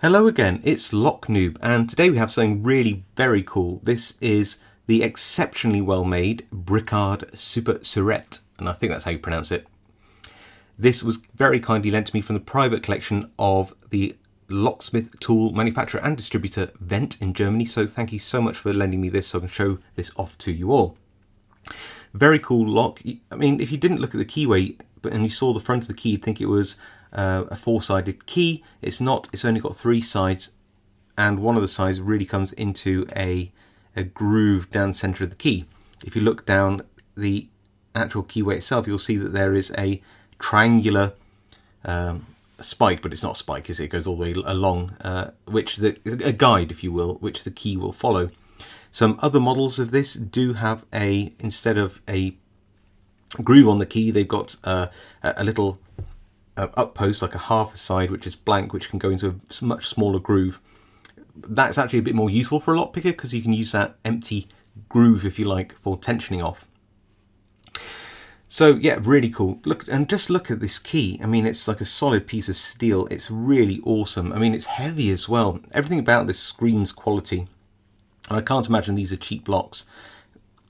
Hello again, it's Noob, and today we have something really very cool. This is the exceptionally well made Bricard Supersurete, and I think that's how you pronounce it. This was very kindly lent to me from the private collection of the locksmith tool manufacturer and distributor Wendt in Germany, so thank you so much for lending me this so I can show this off to you all. Very cool lock. I mean, if you didn't look at the keyway and you saw the front of the key, you'd think it was a four-sided key. It's not. It's only got three sides, and one of the sides really comes into a groove down the center of the key. If you look down the actual keyway itself, you'll see that there is a triangular spike, but it's not a spike, is it? It goes all the way along, which a guide, if you will, which the key will follow. Some other models of this do have instead of a groove on the key, they've got a little up post, like a half the side, which is blank, which can go into a much smaller groove. That's actually a bit more useful for a lockpicker because you can use that empty groove, if you like, for tensioning off. So yeah, really cool. Just look at this key. I mean, it's like a solid piece of steel. It's really awesome. I mean, it's heavy as well. Everything about this screams quality. And I can't imagine these are cheap locks.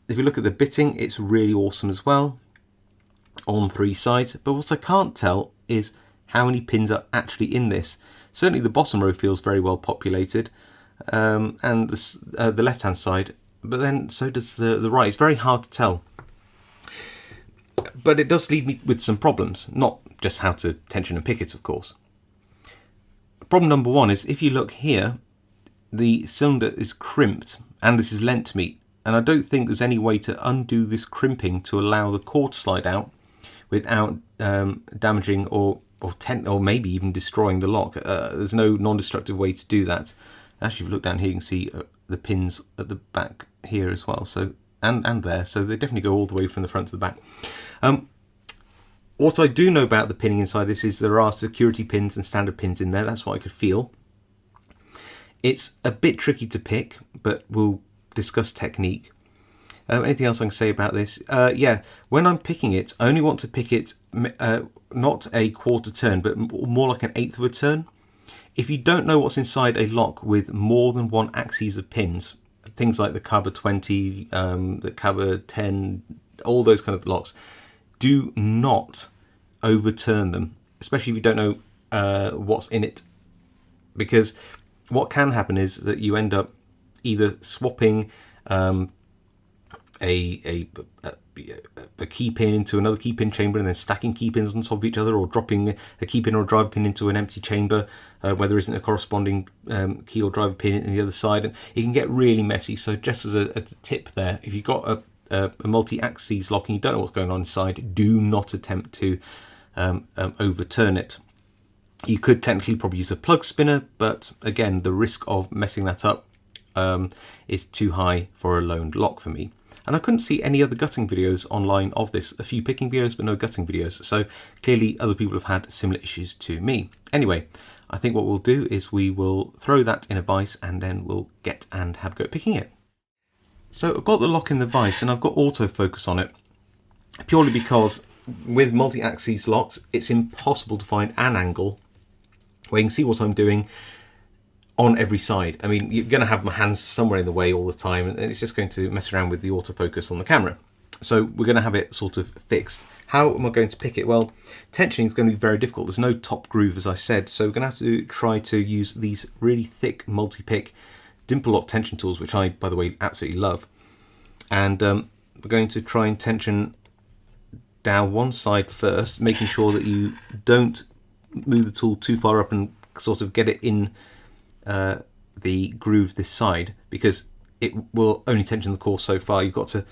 If you look at the bitting, it's really awesome as well on three sides. But what I can't tell is how many pins are actually in this. Certainly the bottom row feels very well populated, and the left hand side, but then so does the right. It's very hard to tell. But it does leave me with some problems, not just how to tension and pick it, of course. Problem number one is if you look here, the cylinder is crimped, and this is lent to me, and I don't think there's any way to undo this crimping to allow the core to slide out without damaging or maybe even destroying the lock. There's no non-destructive way to do that. Actually, if you look down here, you can see the pins at the back here as well. So and there, so they definitely go all the way from the front to the back. What I do know about the pinning inside this is there are security pins and standard pins in there. That's what I could feel. It's a bit tricky to pick, but we'll discuss technique. Anything else I can say about this? Yeah, when I'm picking it, I only want to pick it not a quarter turn, but more like an eighth of a turn. If you don't know what's inside a lock with more than one axis of pins, things like the Cabo 20, the Cabo 10, all those kind of locks, do not overturn them, especially if you don't know what's in it, because what can happen is that you end up either swapping a key pin into another key pin chamber and then stacking key pins on top of each other, or dropping a key pin or a driver pin into an empty chamber where there isn't a corresponding key or driver pin in the other side, and it can get really messy. So just as a tip there, if you've got a multi-axis lock and you don't know what's going on inside, do not attempt to overturn it. You could technically probably use a plug spinner, but again, the risk of messing that up is too high for a loaned lock for me. And I couldn't see any other gutting videos online of this. A few picking videos, but no gutting videos. So clearly other people have had similar issues to me. Anyway, I think what we'll do is we will throw that in a vise and then we'll get and have a go at picking it. So I've got the lock in the vise and I've got autofocus on it, purely because with multi-axis locks, it's impossible to find an angle where you can see what I'm doing on every side. I mean, you're going to have my hands somewhere in the way all the time, and it's just going to mess around with the autofocus on the camera. So we're going to have it sort of fixed. How am I going to pick it? Well, tensioning is going to be very difficult. There's no top groove, as I said, so we're going to have to try to use these really thick multi-pick dimple lock tension tools, which I, by the way, absolutely love. And we're going to try and tension down one side first, making sure that you don't move the tool too far up and sort of get it in the groove this side, because it will only tension the core so far. You've got to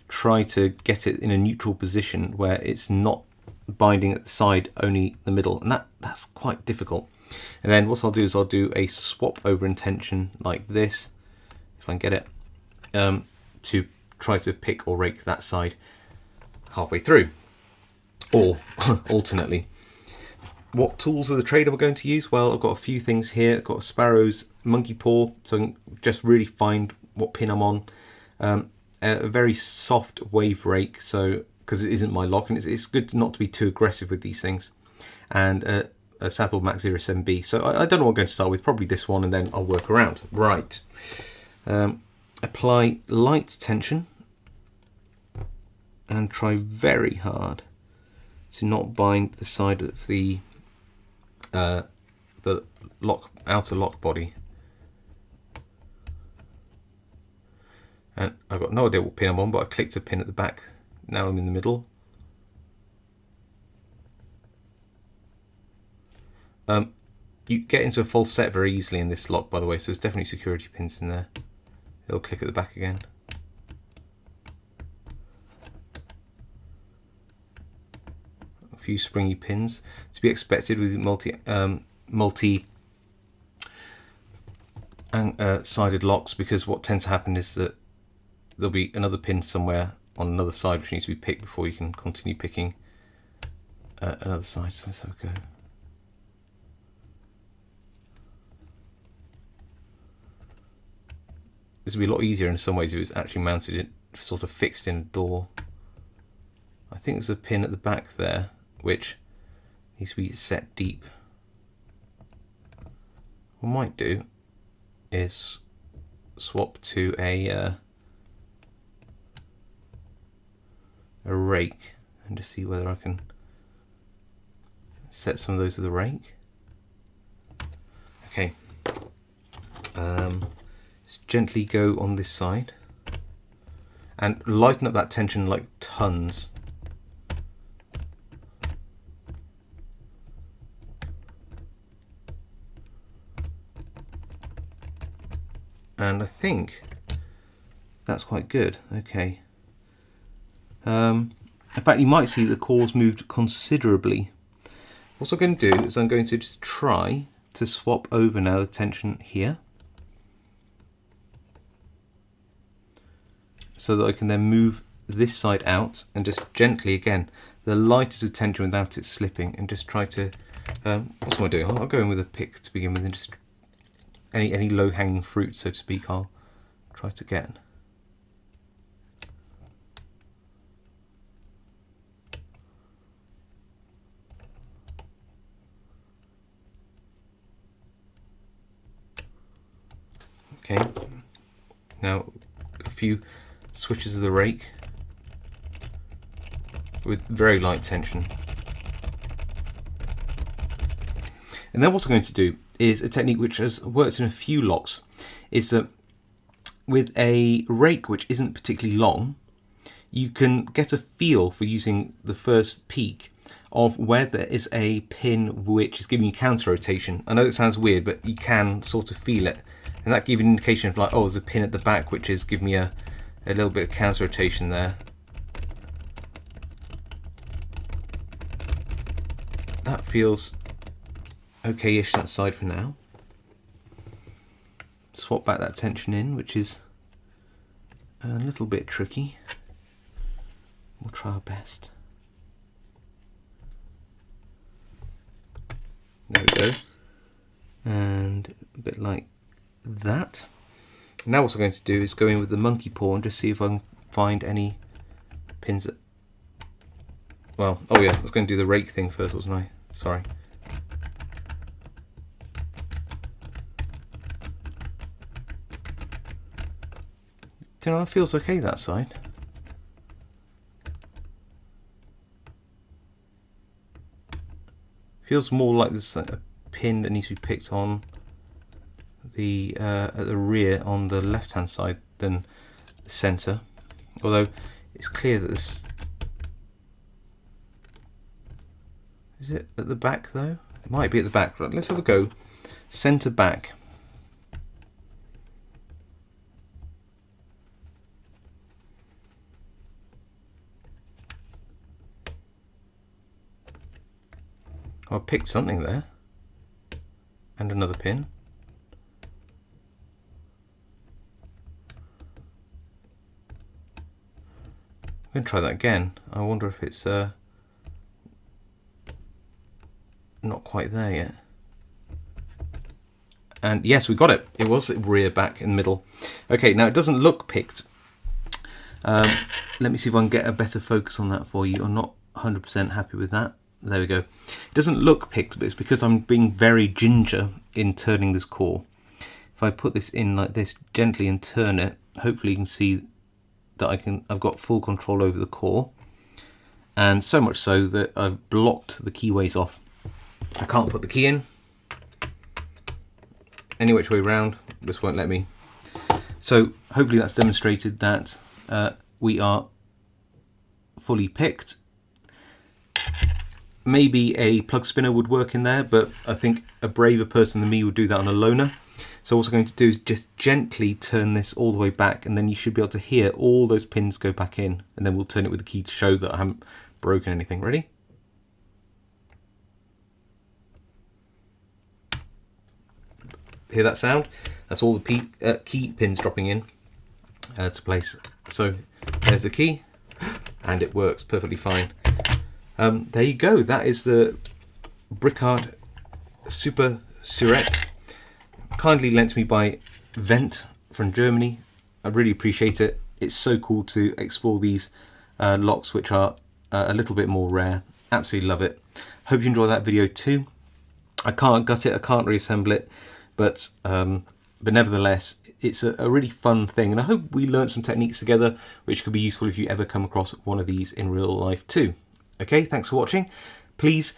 try to get it in a neutral position where it's not binding at the side, only the middle, and that's quite difficult. And then what I'll do is I'll do a swap over and tension like this, if I can get it, to try to pick or rake that side halfway through, or alternately. What tools of the trade am I going to use? Well, I've got a few things here. I've got a Sparrow's monkey paw, so I can just really find what pin I'm on. A very soft wave rake, so because it isn't my lock, and it's good not to be too aggressive with these things. And Southall Max 07B. So I don't know what I'm going to start with, probably this one, and then I'll work around. Right. Apply light tension and try very hard to not bind the side of the outer lock body. And I've got no idea what pin I'm on, but I clicked a pin at the back. Now I'm in the middle. You get into a false set very easily in this lock, by the way, so there's definitely security pins in there. It'll click at the back again. A few springy pins to be expected with multi-sided locks, because what tends to happen is that there'll be another pin somewhere on another side which needs to be picked before you can continue picking another side. So let's have a go. This would be a lot easier in some ways if it was actually mounted, it sort of fixed in a door. I think there's a pin at the back there which needs to be set deep. What I might do is swap to a rake and just see whether I can set some of those with a rake. Okay. Just gently go on this side and lighten up that tension like tons. And I think that's quite good. Okay. In fact, you might see the cores moved considerably. What I'm going to do is I'm going to just try to swap over now the tension here, so that I can then move this side out and just gently, again, the lightest of tension without it slipping, and just try to, what am I doing? I'll go in with a pick to begin with, and just any low-hanging fruit, so to speak, I'll try to get. Okay, now a few switches of the rake with very light tension. And then what I'm going to do is a technique which has worked in a few locks, is that with a rake which isn't particularly long, you can get a feel for using the first peak of where there is a pin which is giving you counter rotation. I know it sounds weird, but you can sort of feel it, and that gives you an indication of like, oh, there's a pin at the back which is giving me a little bit of counter rotation there. That feels okay-ish that side for now. Swap back that tension in, which is a little bit tricky. We'll try our best. There we go. And a bit like that. Now what I'm going to do is go in with the monkey paw and just see if I can find any pins that... Well, oh yeah, I was going to do the rake thing first, wasn't I? Sorry. Do you know, that feels okay, that side. Feels more like there's a pin that needs to be picked on the at the rear on the left hand side than the centre. Although it's clear that this... Is it at the back though? It might be at the back. Right, let's have a go. Centre back. I picked something there. And another pin. I'm going to try that again. I wonder if it's not quite there yet. And yes, we got it. It was rear, back, in the middle. Okay, now it doesn't look picked. Let me see if I can get a better focus on that for you. I'm not 100% happy with that. There we go. It doesn't look picked, but it's because I'm being very ginger in turning this core. If I put this in like this gently and turn it, hopefully you can see that I've got full control over the core, and so much so that I've blocked the keyways off. I can't put the key in any which way round. This won't let me. So hopefully that's demonstrated that we are fully picked. Maybe a plug spinner would work in there, but I think a braver person than me would do that on a loner. So what I'm going to do is just gently turn this all the way back, and then you should be able to hear all those pins go back in, and then we'll turn it with the key to show that I haven't broken anything. Ready? Hear that sound? That's all the key pins dropping in to place. So there's the key, and it works perfectly fine. There you go. That is the Bricard Supersurete, kindly lent to me by Wendt from Germany. I really appreciate it. It's so cool to explore these locks, which are a little bit more rare. Absolutely love it. Hope you enjoy that video too. I can't gut it, I can't reassemble it, but nevertheless, it's a really fun thing, and I hope we learned some techniques together which could be useful if you ever come across one of these in real life too. Okay, thanks for watching. Please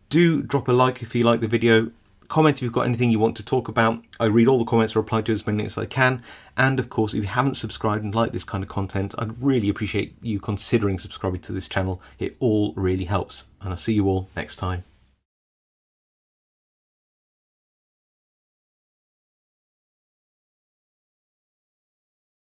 do drop a like if you like the video. Comment if you've got anything you want to talk about. I read all the comments and reply to as many as I can. And of course, if you haven't subscribed and like this kind of content, I'd really appreciate you considering subscribing to this channel. It all really helps. And I'll see you all next time.